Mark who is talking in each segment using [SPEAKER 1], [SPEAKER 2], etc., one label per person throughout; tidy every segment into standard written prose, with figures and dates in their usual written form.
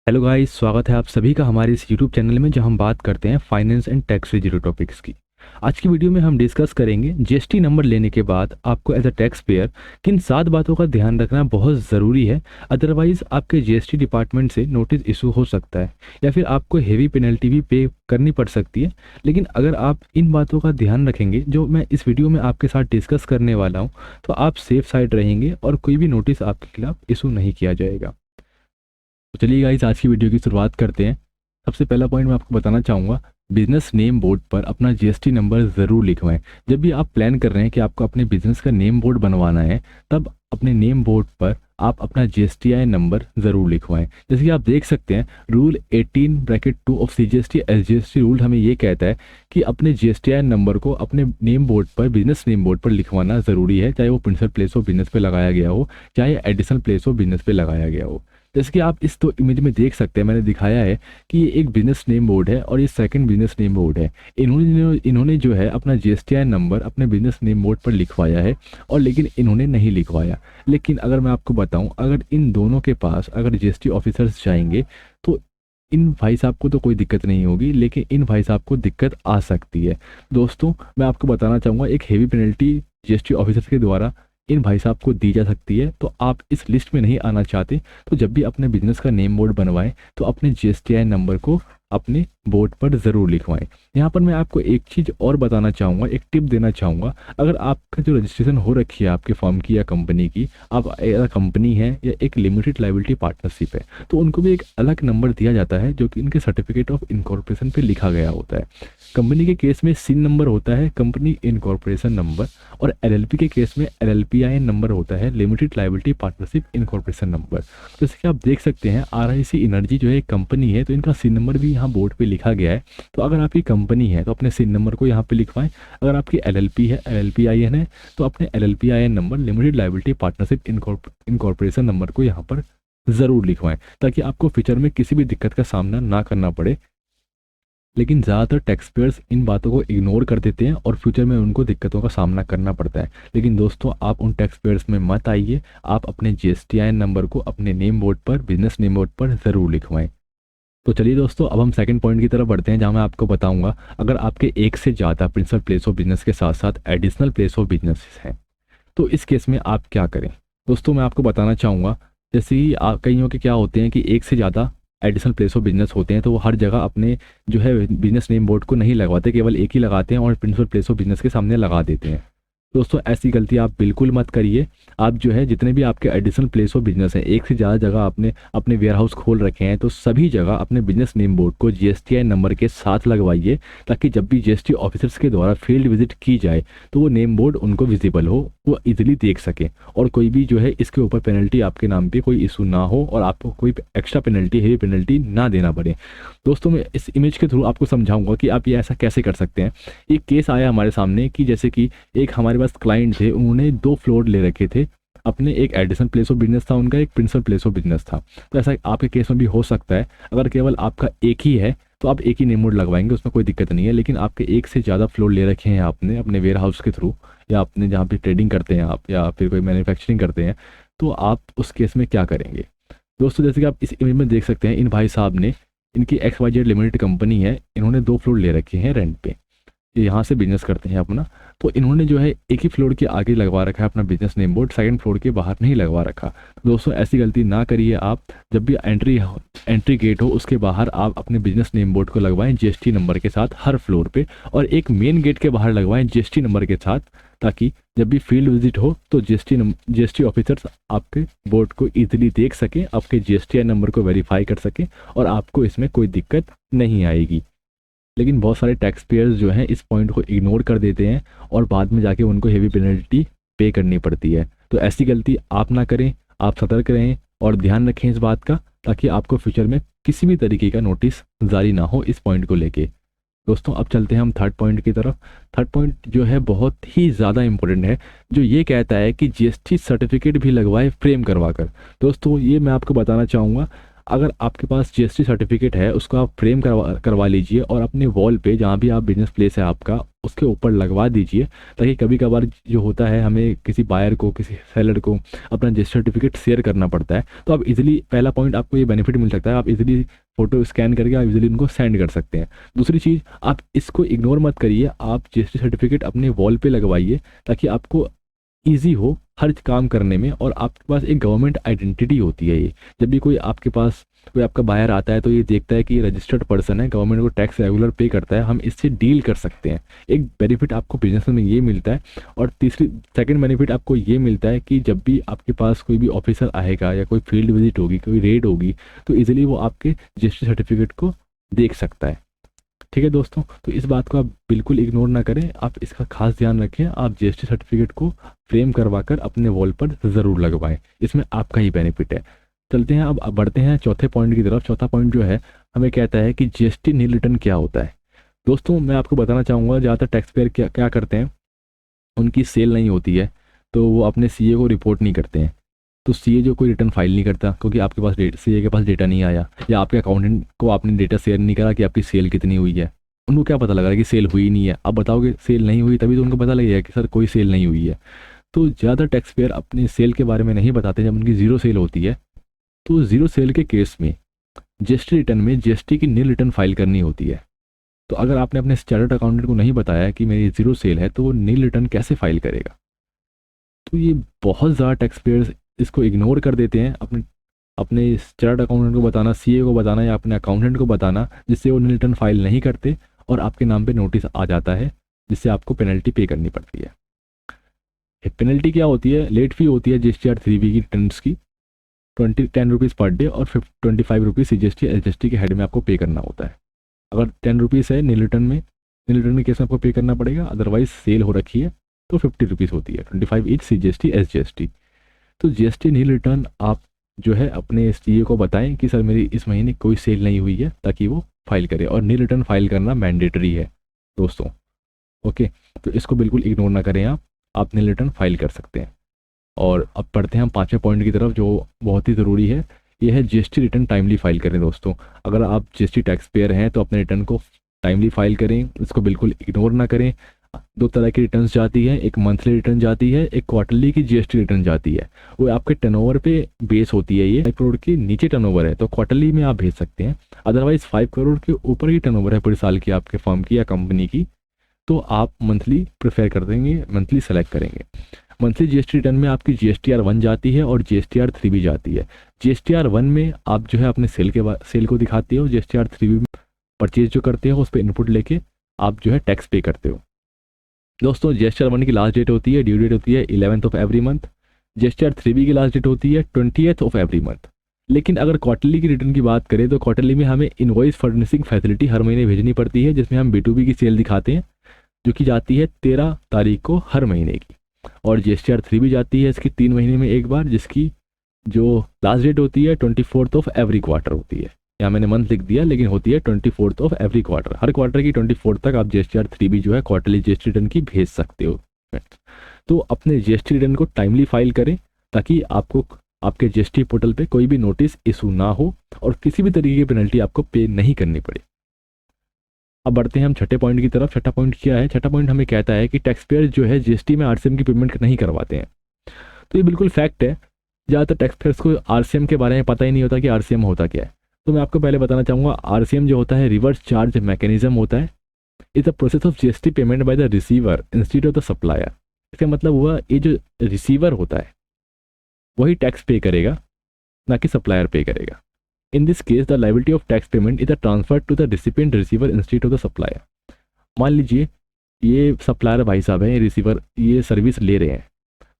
[SPEAKER 1] Hello guys, स्वागत है आप सभी का हमारे इस यूट्यूब चैनल में जहां हम बात करते हैं फाइनेंस एंड टैक्स से जुड़े टॉपिक्स की। आज की वीडियो में हम डिस्कस करेंगे जीएसटी नंबर लेने के बाद आपको एज अ टैक्स पेयर किन 7 बातों का ध्यान रखना बहुत ज़रूरी है। अदरवाइज आपके जीएसटी डिपार्टमेंट से नोटिस इशू हो सकता है या फिर आपको हेवी पेनल्टी भी पे करनी पड़ सकती है। लेकिन अगर आप इन बातों का ध्यान रखेंगे जो मैं इस वीडियो में आपके साथ डिस्कस करने वाला हूँ, तो आप सेफ साइड रहेंगे और कोई भी नोटिस आपके खिलाफ इशू नहीं किया जाएगा। तो चलिए गाइस, आज की वीडियो की शुरुआत करते हैं। सबसे पहला पॉइंट मैं आपको बताना चाहूँगा, बिजनेस नेम बोर्ड पर अपना जीएसटी नंबर ज़रूर लिखवाएं। जब भी आप प्लान कर रहे हैं कि आपको अपने बिजनेस का नेम बोर्ड बनवाना है, तब अपने नेम बोर्ड पर आप अपना जीएसटीआई नंबर ज़रूर लिखवाएं। जैसे कि आप देख सकते हैं, rule 18(2) of CGST SGST rule हमें ये कहता है कि अपने जीएसटीआई नंबर को अपने नेम बोर्ड पर, बिजनेस नेम बोर्ड पर लिखवाना ज़रूरी है, चाहे वो प्रिंसिपल प्लेस ऑफ बिजनेस पे लगाया गया हो, चाहे एडिशनल प्लेस ऑफ बिजनेस पे लगाया गया हो। जैसे कि आप इस 2 इमेज में देख सकते हैं, मैंने दिखाया है कि ये एक बिजनेस नेम बोर्ड है और ये सेकंड बिजनेस नेम बोर्ड है। इन्होंने जो है अपना जीएसटीआई नंबर अपने बिजनेस नेम बोर्ड पर लिखवाया है, और लेकिन इन्होंने नहीं लिखवाया। लेकिन अगर मैं आपको बताऊं, अगर इन दोनों के पास अगर जीएसटी ऑफिसर्स जाएंगे तो इन भाई साहब को तो कोई दिक्कत नहीं होगी, लेकिन इन भाई साहब को दिक्कत आ सकती है। दोस्तों, मैं आपको बताना चाहूँगा, एक हेवी पेनल्टी जीएसटी ऑफिसर्स के द्वारा इन भाई साहब को दी जा सकती है। तो आप इस लिस्ट में नहीं आना चाहते, तो जब भी अपने बिजनेस का नेम बोर्ड बनवाएं तो अपने जीएसटीआई नंबर को अपने बोर्ड पर ज़रूर लिखवाएं। यहाँ पर मैं आपको एक चीज़ और बताना चाहूँगा, एक टिप देना चाहूँगा। अगर आपका जो रजिस्ट्रेशन हो रखी है आपके फर्म की या कंपनी की, आप कंपनी है या एक लिमिटेड लाइबिलिटी पार्टनरशिप है, तो उनको भी एक अलग नंबर दिया जाता है जो कि इनके सर्टिफिकेट ऑफ इनकॉर्पोरेशन पे लिखा गया होता है। कंपनी के केस में सिन नंबर होता है, कंपनी इनकॉर्पोरेशन नंबर, और एलएलपी के केस में एलएलपीआईएन नंबर होता है, limited liability partnership incorporation number. जैसे कि आप देख सकते हैं, आरआईसी एनर्जी जो है एक कंपनी है, तो इनका सिन नंबर भी यहाँ बोर्ड पे लिखा गया है। तो अगर आपकी कंपनी है तो अपने सिन नंबर को यहाँ पे लिखवाएं। अगर आपकी एलएलपी है, एलएलपीआईएन है, तो अपने LLPIN number, limited liability partnership incorporation number को यहाँ पर ज़रूर लिखवाएं, ताकि आपको फ्यूचर में किसी भी दिक्कत का सामना ना करना पड़े। लेकिन ज़्यादातर टैक्स पेयर्स इन बातों को इग्नोर कर देते हैं और फ्यूचर में उनको दिक्कतों का सामना करना पड़ता है। लेकिन दोस्तों, आप उन टैक्स पेयर्स में मत आइए। आप अपने जीएसटीआईएन नंबर को अपने नेम बोर्ड पर, बिजनेस नेम बोर्ड पर ज़रूर लिखवाएं। तो चलिए दोस्तों, अब हम सेकंड पॉइंट की तरफ बढ़ते हैं, जहां मैं आपको बताऊंगा, अगर आपके एक से ज़्यादा प्रिंसिपल प्लेस ऑफ बिजनेस के साथ साथ एडिशनल प्लेस ऑफ बिजनेस हैं, तो इस केस में आप क्या करें। दोस्तों, मैं आपको बताना चाहूँगा, जैसे ही कईयों के क्या होते हैं कि एक से ज़्यादा एडिशनल प्लेस ऑफ बिजनेस होते हैं, तो वो हर जगह अपने जो है बिजनेस नेम बोर्ड को नहीं लगवाते, केवल एक ही लगाते हैं और प्रिंसिपल प्लेस ऑफ बिजनेस के सामने लगा देते हैं। दोस्तों, ऐसी गलती आप बिल्कुल मत करिए। आप जो है जितने भी आपके एडिशनल प्लेस ऑफ बिजनेस हैं, एक से ज़्यादा जगह आपने अपने वेयर हाउस खोल रखे हैं, तो सभी जगह अपने बिजनेस नेम बोर्ड को जीएसटीआई नंबर के साथ लगवाइए, ताकि जब भी जीएसटी ऑफिसर्स के द्वारा फील्ड विजिट की जाए तो वो नेम बोर्ड उनको विजिबल हो, वो इजीली देख सकें, और कोई भी जो है इसके ऊपर पेनल्टी आपके नाम पे कोई इशू ना हो और आपको कोई एक्स्ट्रा पेनल्टी, हेवी पेनल्टी ना देना पड़े। दोस्तों, मैं इस इमेज के थ्रू आपको समझाऊंगा कि आप ये ऐसा कैसे कर सकते हैं। एक केस आया हमारे सामने कि जैसे कि एक हमारे पास क्लाइंट थे, उन्होंने 2 फ्लोर ले रखे थे अपने, एक एडिशनल प्लेस ऑफ बिजनेस था उनका, एक प्रिंसिपल प्लेस ऑफ बिजनेस था। तो ऐसा आपके केस में भी हो सकता है। अगर केवल आपका एक ही है तो आप एक ही नेम बोर्ड लगवाएंगे, उसमें कोई दिक्कत नहीं है। लेकिन आपके एक से ज़्यादा फ्लोर ले रखे हैं आपने अपने वेयर हाउस के थ्रू, या अपने जहाँ पे ट्रेडिंग करते हैं आप, या फिर कोई मैन्युफैक्चरिंग करते हैं, तो आप उस केस में क्या करेंगे। दोस्तों, जैसे कि आप इस इमेज में देख सकते हैं, इन भाई साहब ने, इनकी XYZ लिमिटेड कंपनी है, इन्होंने 2 फ्लोर ले रखे हैं रेंट पे, ये यहाँ से बिजनेस करते हैं अपना। तो इन्होंने जो है एक ही फ्लोर के आगे लगवा रखा है अपना business name board, second floor के बाहर नहीं लगवा रखा। दोस्तों, ऐसी गलती ना करिए आप। जब भी एंट्री गेट हो उसके बाहर आप अपने बिजनेस नेम बोर्ड को लगवाएं जीएसटी नंबर के साथ हर फ्लोर पे, और एक मेन गेट के बाहर लगवाएं जीएसटी नंबर के साथ, ताकि जब भी फील्ड विजिट हो तो जीएसटी ऑफिसर्स आपके बोर्ड को ईजिली देख सकें, आपके जीएसटीआई नंबर को वेरीफाई कर सकें, और आपको इसमें कोई दिक्कत नहीं आएगी। लेकिन बहुत सारे टैक्स पेयर्स जो हैं इस पॉइंट को इग्नोर कर देते हैं और बाद में जाके उनको हेवी पेनल्टी पे करनी पड़ती है। तो ऐसी गलती आप ना करें, आप सतर्क रहें और ध्यान रखें इस बात का, ताकि आपको फ्यूचर में किसी भी तरीके का नोटिस जारी ना हो इस पॉइंट को लेके। दोस्तों, अब चलते हैं हम थर्ड पॉइंट की तरफ। थर्ड पॉइंट जो है बहुत ही ज़्यादा इंपॉर्टेंट है, जो ये कहता है कि जीएसटी सर्टिफिकेट भी लगवाए फ्रेम करवा कर। दोस्तों, ये मैं आपको बताना चाहूँगा, अगर आपके पास जीएसटी सर्टिफिकेट है उसको आप फ्रेम करवा लीजिए, और अपने वॉल पे जहाँ भी आप बिजनेस प्लेस है आपका, उसके ऊपर लगवा दीजिए, ताकि कभी कभार जो होता है हमें किसी बायर को, किसी सेलर को अपना रजिस्टर सर्टिफिकेट शेयर करना पड़ता है, तो आप इजीली, पहला पॉइंट आपको ये बेनिफिट मिल सकता है, आप इजीली फोटो स्कैन करके आप इजीली उनको सेंड कर सकते हैं। दूसरी चीज़, आप इसको इग्नोर मत करिए, आप जीएसटी सर्टिफिकेट अपने वॉल पे लगवाइए, ताकि आपको ईजी हो हर काम करने में, और आपके पास एक गवर्नमेंट आइडेंटिटी होती है। ये जब भी कोई आपके पास कोई आपका बायर आता है तो ये देखता है कि ये रजिस्टर्ड पर्सन है, गवर्नमेंट को टैक्स रेगुलर पे करता है, हम इससे डील कर सकते हैं। एक बेनिफिट आपको बिजनेस में ये मिलता है। और सेकंड बेनिफिट आपको ये मिलता है कि जब भी आपके पास कोई भी ऑफिसर आएगा या कोई फील्ड विजिट होगी, कोई रेड होगी, तो इजीली वो आपके जीएसटी सर्टिफिकेट को देख सकता है। ठीक है दोस्तों, तो इस बात को आप बिल्कुल इग्नोर ना करें, आप इसका खास ध्यान रखें, आप जीएसटी सर्टिफिकेट को फ्रेम करवाकर अपने वॉल पर ज़रूर लगवाएं, इसमें आपका ही बेनिफिट है। चलते हैं, अब बढ़ते हैं चौथे पॉइंट की तरफ। चौथा पॉइंट जो है हमें कहता है कि जीएसटी नील रिटर्न क्या होता है। दोस्तों मैं आपको बताना चाहूँगा, ज़्यादातर टैक्स पेयर क्या क्या करते हैं, उनकी सेल नहीं होती है तो वो अपने सीए को रिपोर्ट नहीं करते हैं, तो सीए जो कोई रिटर्न फाइल नहीं करता क्योंकि आपके पास सीए के पास डेटा नहीं आया, या आपके अकाउंटेंट को आपने डेटा शेयर नहीं करा कि आपकी सेल कितनी हुई है, उनको क्या पता लग रहा है कि सेल हुई नहीं है। आप बताओगे सेल नहीं हुई, तभी तो उनको पता लगेगा कि सर कोई सेल नहीं हुई है। तो ज़्यादा टैक्स पेयर अपनी सेल के बारे में नहीं बताते जब उनकी ज़ीरो सेल होती है। तो ज़ीरो सेल के केस में जीएसटी रिटर्न में जीएसटी की नील रिटर्न फाइल करनी होती है। तो अगर आपने अपने चार्टर्ड अकाउंटेंट को नहीं बताया कि मेरी ज़ीरो सेल है, तो वो नील रिटर्न कैसे फाइल करेगा। तो ये बहुत ज़्यादा टैक्स पेयर्स इसको इग्नोर कर देते हैं, अपने अपने चार्टर्ड अकाउंटेंट को बताना, सीए को बताना या अपने अकाउंटेंट को बताना, जिससे वो नील रिटर्न फाइल नहीं करते और आपके नाम पे नोटिस आ जाता है, जिससे आपको पेनल्टी पे करनी पड़ती है। पेनल्टी क्या होती है, लेट फी होती है जीएसटीआर 3B की रिटर्न्स की 10 रुपीज़ पर डे, और 25 रुपीज़ सीजीएसटी एसजीएसटी के हेड में आपको पे करना होता है। अगर 10 रुपीज़ है नील रिटर्न में, नील रिटर्न के केस में आपको पे करना पड़ेगा, अदरवाइज सेल हो रखी है तो 50 रुपीज़ होती है, 25 ईच सीजीएसटी एसजीएसटी। तो जीएसटी नील रिटर्न आप जो है अपने सीए को बताएं कि सर मेरी इस महीने कोई सेल नहीं हुई है, ताकि वो फाइल करे, और नील रिटर्न फाइल करना मैंडेटरी है दोस्तों। ओके, तो इसको बिल्कुल इग्नोर ना करें, आप नील रिटर्न फाइल कर सकते हैं। और अब पढ़ते हैं हम पाँचवें पॉइंट की तरफ, जो बहुत ही ज़रूरी है। ये है जीएसटी रिटर्न टाइमली फाइल करें दोस्तों। अगर आप जीएसटी टैक्स पेयर हैं तो अपने रिटर्न को टाइमली फाइल करें, इसको बिल्कुल इग्नोर ना करें। दो तरह की रिटर्न्स जाती हैं, एक मंथली रिटर्न जाती है, एक क्वार्टरली की जीएसटी रिटर्न जाती है। वो आपके टर्नओवर पे बेस होती है, ये 5 करोड़ के नीचे टर्नओवर है तो क्वार्टरली में आप भेज सकते हैं, अदरवाइज 5 करोड़ के ऊपर की टर्नओवर है पूरे साल की आपके फर्म की या कंपनी की, तो आप मंथली प्रेफर कर देंगे, मंथली सेलेक्ट करेंगे। मंथली जीएसटी रिटर्न में आपकी जीएसटीआर 1 जाती है और जीएसटीआर 3B जाती है। जीएसटीआर 1 में आप जो है अपने सेल को दिखाते हो, जीएसटीआर 3B में परचेज जो करते हो उस पर इनपुट लेके आप जो है टैक्स पे करते हो। दोस्तों जीएसटीआर 1 की लास्ट डेट होती है, ड्यू डेट होती है 11th of every month. GSTR 3B की लास्ट डेट होती है 20th ऑफ एवरी मंथ। लेकिन अगर क्वार्टरली की रिटर्न की बात करें तो क्वार्टरली में हमें इनवॉइस फर्निशिंग फैसिलिटी हर महीने भेजनी पड़ती है, जिसमें हम B2B की सेल दिखाते हैं, जो कि जाती है 13 तारीख को हर महीने की। और जीएसटीआर 3B जाती है इसकी 3 महीने में एक बार, जिसकी जो लास्ट डेट होती है 24th ऑफ एवरी क्वार्टर होती है। यहाँ मैंने मंथ लिख दिया, लेकिन होती है 24th of every quarter. Her quarter की 24th तक आप जीएसटीआर 3B जो है क्वार्टरली जीएसटी रिटर्न की भेज सकते हो। तो अपने जीएसटी रिटर्न को टाइमली फाइल करें, ताकि आपको आपके जीएसटी पोर्टल पे कोई भी नोटिस इशू ना हो और किसी भी तरीके की पेनल्टी आपको पे नहीं करनी पड़े। अब बढ़ते हैं हम छठे पॉइंट की तरफ। छठा पॉइंट क्या है, छठा पॉइंट हमें कहता है कि टैक्स पेयर जो है जीएसटी में आरसीएम की पेमेंट नहीं करवाते हैं। तो ये बिल्कुल फैक्ट है, ज़्यादातर टैक्स पेयर्स को आरसीएम के बारे में पता ही नहीं होता कि आरसीएम होता क्या है। तो मैं आपको पहले बताना चाहूँगा, आरसीएम जो होता है रिवर्स चार्ज मैकेनिज्म होता है। Is the process of GST payment by the receiver instead of the supplier. इसका मतलब हुआ ये जो रिसीवर होता है वही टैक्स पे करेगा, ना कि सप्लायर पे करेगा। In this case, the liability of tax payment is transferred to the recipient receiver instead of the supplier. मान लीजिए ये सप्लायर भाई साहब हैं, रिसीवर ये सर्विस ले रहे हैं,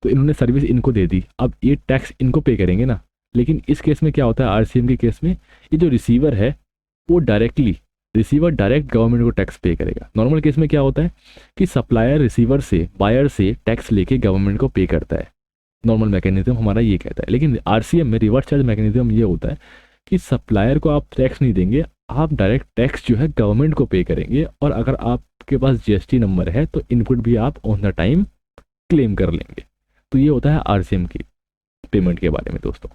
[SPEAKER 1] तो इन्होंने सर्विस इनको दे दी, अब ये टैक्स इनको पे करेंगे ना। लेकिन इस केस में क्या होता है, आरसीएम के केस में ये जो रिसीवर है वो रिसीवर डायरेक्ट गवर्नमेंट को टैक्स पे करेगा। नॉर्मल केस में क्या होता है कि सप्लायर रिसीवर से, बायर से टैक्स लेके गवर्नमेंट को पे करता है। नॉर्मल मैकेनिज्म हमारा ये कहता है। लेकिन आरसीएम में रिवर्स चार्ज मैकेनिज्म ये होता है कि सप्लायर को आप टैक्स नहीं देंगे, आप डायरेक्ट टैक्स जो है गवर्नमेंट को पे करेंगे, और अगर आपके पास जीएसटी नंबर है तो इनपुट भी आप ऑन द टाइम क्लेम कर लेंगे। तो ये होता है आरसीएम की पेमेंट के बारे में दोस्तों।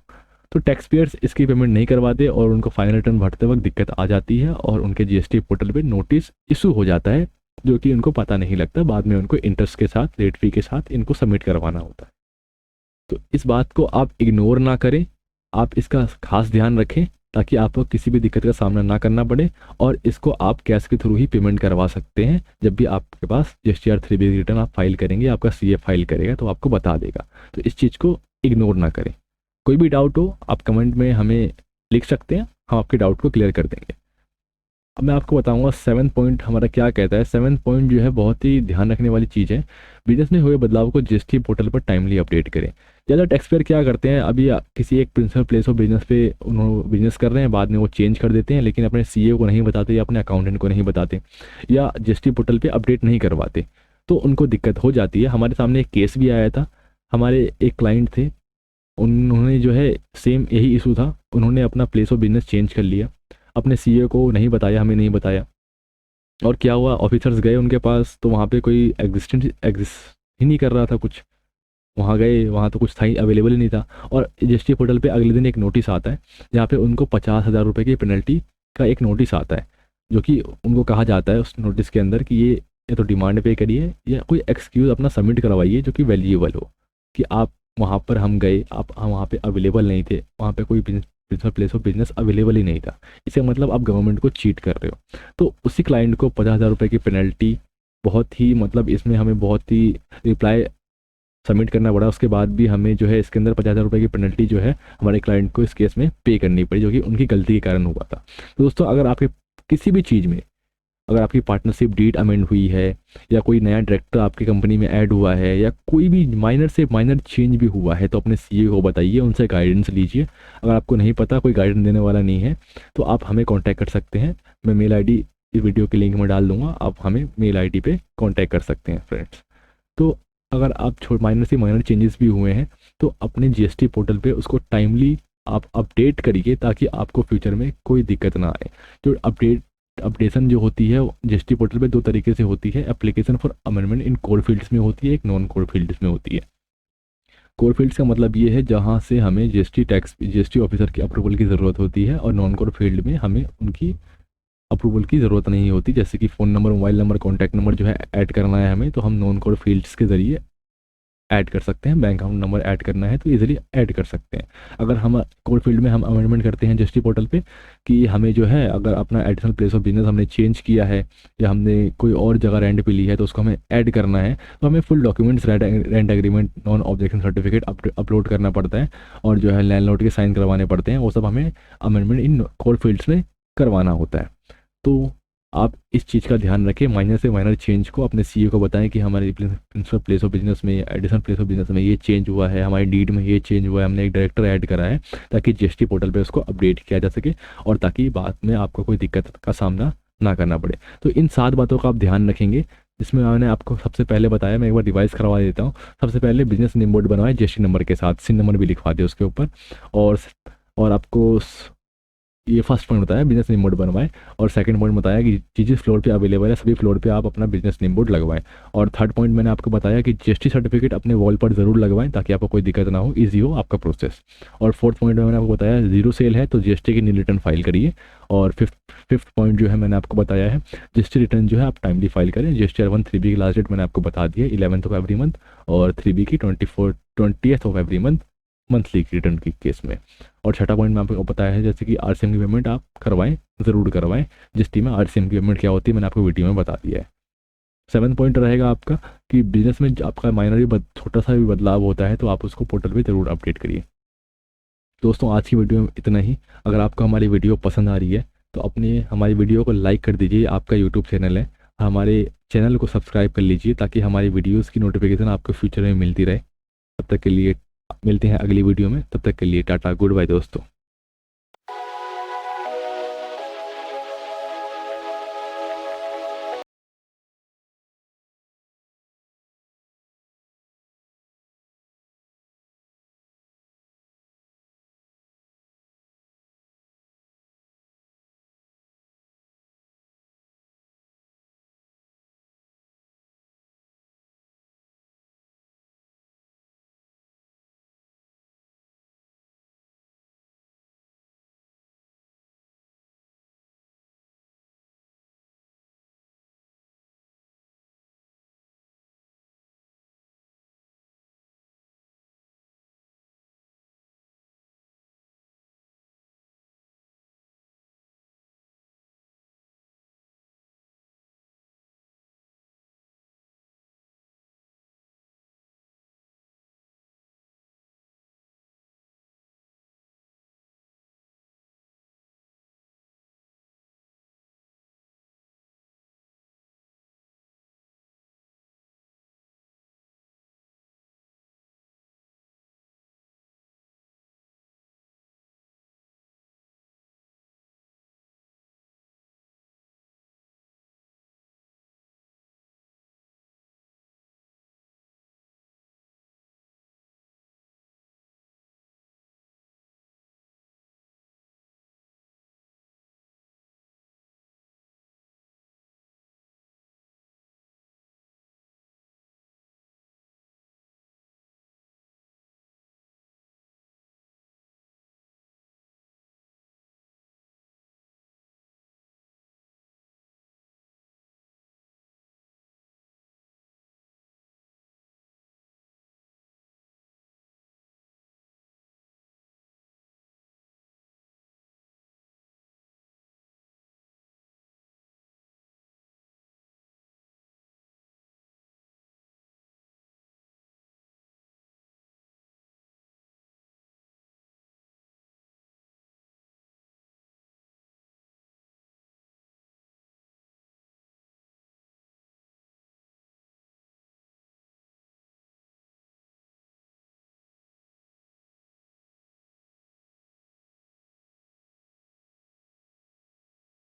[SPEAKER 1] तो टैक्स पेयर्स इसकी पेमेंट नहीं करवाते और उनको फाइनल रिटर्न भरते वक्त दिक्कत आ जाती है और उनके जीएसटी पोर्टल पे नोटिस इशू हो जाता है जो कि उनको पता नहीं लगता, बाद में उनको इंटरेस्ट के साथ, लेट फी के साथ इनको सबमिट करवाना होता है। तो इस बात को आप इग्नोर ना करें, आप इसका खास ध्यान रखें ताकि आपको किसी भी दिक्कत का सामना ना करना पड़े, और इसको आप कैश के थ्रू ही पेमेंट करवा सकते हैं। जब भी आपके पास GSTR 3B रिटर्न आप फाइल करेंगे, आपका CA फाइल करेगा तो आपको बता देगा। तो इस चीज़ को इग्नोर ना करें। कोई भी डाउट हो आप कमेंट में हमें लिख सकते हैं, हम आपके डाउट को क्लियर कर देंगे। अब मैं आपको बताऊंगा 7th पॉइंट हमारा क्या कहता है। 7th पॉइंट जो है बहुत ही ध्यान रखने वाली चीज़ है। बिजनेस में हुए बदलाव को GST पोर्टल पर टाइमली अपडेट करें। ज़्यादा टैक्स पेयर क्या करते हैं, अभी किसी एक प्रिंसिपल प्लेस ऑफ बिजनेस पे उन्होंने बिजनेस कर रहे हैं, बाद में वो चेंज कर देते हैं, लेकिन अपने CA को नहीं बताते या अपने अकाउंटेंट को नहीं बताते, या GST पोर्टल पर अपडेट नहीं करवाते, तो उनको दिक्कत हो जाती है। हमारे सामने एक केस भी आया था, हमारे एक क्लाइंट थे, उन्होंने जो है सेम यही इशू था, उन्होंने अपना प्लेस ऑफ बिजनेस चेंज कर लिया, अपने CA को नहीं बताया, हमें नहीं बताया, और क्या हुआ, ऑफिसर्स गए उनके पास तो वहाँ पे कोई एग्जिस्ट ही नहीं कर रहा था कुछ। वहाँ गए, वहाँ तो कुछ था ही, अवेलेबल ही नहीं था। और GST पोर्टल पे अगले दिन एक नोटिस आता है जहाँ पे उनको 50,000 रुपये की पेनल्टी का एक नोटिस आता है, जो कि उनको कहा जाता है उस नोटिस के अंदर कि ये तो डिमांड पे करिए या कोई एक्सक्यूज़ अपना सबमिट करवाइए जो कि वैल्यूएबल हो, कि आप वहाँ पर हम गए, आप हम वहाँ पे अवेलेबल नहीं थे, वहाँ पे कोई principal place of business available ही नहीं था, इसका मतलब आप गवर्नमेंट को चीट कर रहे हो। तो उसी क्लाइंट को 50,000 रुपये की पेनल्टी, बहुत ही मतलब इसमें हमें बहुत ही रिप्लाई सबमिट करना पड़ा, उसके बाद भी हमें जो है इसके अंदर 50,000 रुपये की पेनल्टी जो है हमारे क्लाइंट को इस केस में पे करनी पड़ी, जो कि उनकी गलती के कारण हुआ था। तो दोस्तों, अगर आपके किसी भी चीज़ में, अगर आपकी पार्टनरशिप डीड अमेंड हुई है, या कोई नया डायरेक्टर आपकी कंपनी में ऐड हुआ है, या कोई भी माइनर से माइनर चेंज भी हुआ है, तो अपने CA को बताइए, उनसे गाइडेंस लीजिए। अगर आपको नहीं पता, कोई गाइडेंस देने वाला नहीं है, तो आप हमें कांटेक्ट कर सकते हैं। मैं मेल ID इस वीडियो के लिंक में डाल दूंगा, आप हमें मेल ID पे कांटेक्ट कर सकते हैं फ्रेंड्स। तो अगर आप माइनर से माइनर चेंजेस भी हुए हैं तो अपने GST पोर्टल पे उसको टाइमली आप अपडेट करिए, ताकि आपको फ्यूचर में कोई दिक्कत ना आए। जो अपडेशन जो होती है GST पोर्टल पे 2 तरीके से होती है। Application for amendment in core fields में होती है, एक नॉन कोर फील्ड्स में होती है। कोर फील्ड्स का मतलब ये है जहाँ से हमें GST ऑफिसर की अप्रूवल की ज़रूरत होती है, और नॉन कोर फील्ड में हमें उनकी अप्रूवल की ज़रूरत नहीं होती। जैसे कि phone number, mobile number, contact number जो है ऐड करना है हमें, तो हम नॉन कोर फील्ड्स के ज़रिए ऐड कर सकते हैं। बैंक अकाउंट नंबर ऐड करना है तो इजीली ऐड कर सकते हैं। अगर हम कोर फील्ड में हम अमेंडमेंट करते हैं GST पोर्टल पे कि हमें जो है, अगर अपना एडिशनल प्लेस ऑफ बिजनेस हमने चेंज किया है, या हमने कोई और जगह रेंट पे ली है, तो उसको हमें ऐड करना है, तो हमें full documents, rent agreement, non objection certificate upload करना पड़ता है, और जो है लैंडलॉर्ड के साइन करवाने पड़ते हैं। वो सब हमें अमेंडमेंट इन कोर फील्ड्स में करवाना होता है। तो आप इस चीज़ का ध्यान रखें, माइनर से माइनर चेंज को अपने CA को बताएं कि हमारे प्रिंसिपल प्लेस ऑफ बिजनेस में, एडिशनल प्लेस ऑफ बिजनेस में ये चेंज हुआ है, हमारी डीड में ये चेंज हुआ है, हमने एक डायरेक्टर ऐड करा है, ताकि GST पोर्टल पे उसको अपडेट किया जा सके, और ताकि बाद में आपको कोई दिक्कत का सामना ना करना पड़े। तो इन 7 बातों का आप ध्यान रखेंगे, जिसमें मैंने आपको सबसे पहले बताया। मैं एक बार रिवाइज करवा देता हूँ। सबसे पहले बिजनेस नेम बोर्ड बनवाएं GST नंबर के साथ, SIN नंबर भी लिखवा दें उसके ऊपर, और आपको ये फर्स्ट पॉइंट बताया, बिजनेस नेम बोर्ड बनवाएं। और सेकंड पॉइंट बताया कि जिस फ्लोर पे अवेलेबल है सभी फ्लोर पे आप अपना बिजनेस नेम बोर्ड लगवाएं। और थर्ड पॉइंट मैंने आपको बताया कि GST सर्टिफिकेट अपने वॉल पर ज़रूर लगवाएं, ताकि आपको कोई दिक्कत ना हो, ईजी हो आपका प्रोसेस। और फोर्थ पॉइंट में मैंने आपको बताया, 0 सेल है तो GST की न्यू रिटर्न फाइल करिए। और फिफ्थ पॉइंट जो है मैंने आपको बताया है, GST रिटर्न जो है आप टाइमली फाइल करें। GSTR 1 3B की लास्ट डेट मैंने आपको बता दी है 11th ऑफ एवरी मंथ, और 3B की 20th of every month monthly की रिटर्न की केस में। और छठा पॉइंट में आपको बताया है जैसे कि RCM की पेमेंट आप करवाएं, ज़रूर करवाएं। GST में RCM की पेमेंट क्या होती है मैंने आपको वीडियो में बता दिया है। 7th पॉइंट रहेगा आपका कि बिजनेस में आपका माइनर भी छोटा सा भी बदलाव होता है तो आप उसको पोर्टल पे ज़रूर अपडेट करिए। दोस्तों, आज की वीडियो में इतना ही। अगर आपको हमारी वीडियो पसंद आ रही है तो हमारी वीडियो को लाइक कर दीजिए। आपका यूट्यूब चैनल है, हमारे चैनल को सब्सक्राइब कर लीजिए, ताकि हमारी वीडियोज़ की नोटिफिकेशन आपको फ्यूचर में मिलती रहे। तब तक के लिए मिलते हैं अगली वीडियो में, तब तक के लिए टाटा, गुड बाय दोस्तों।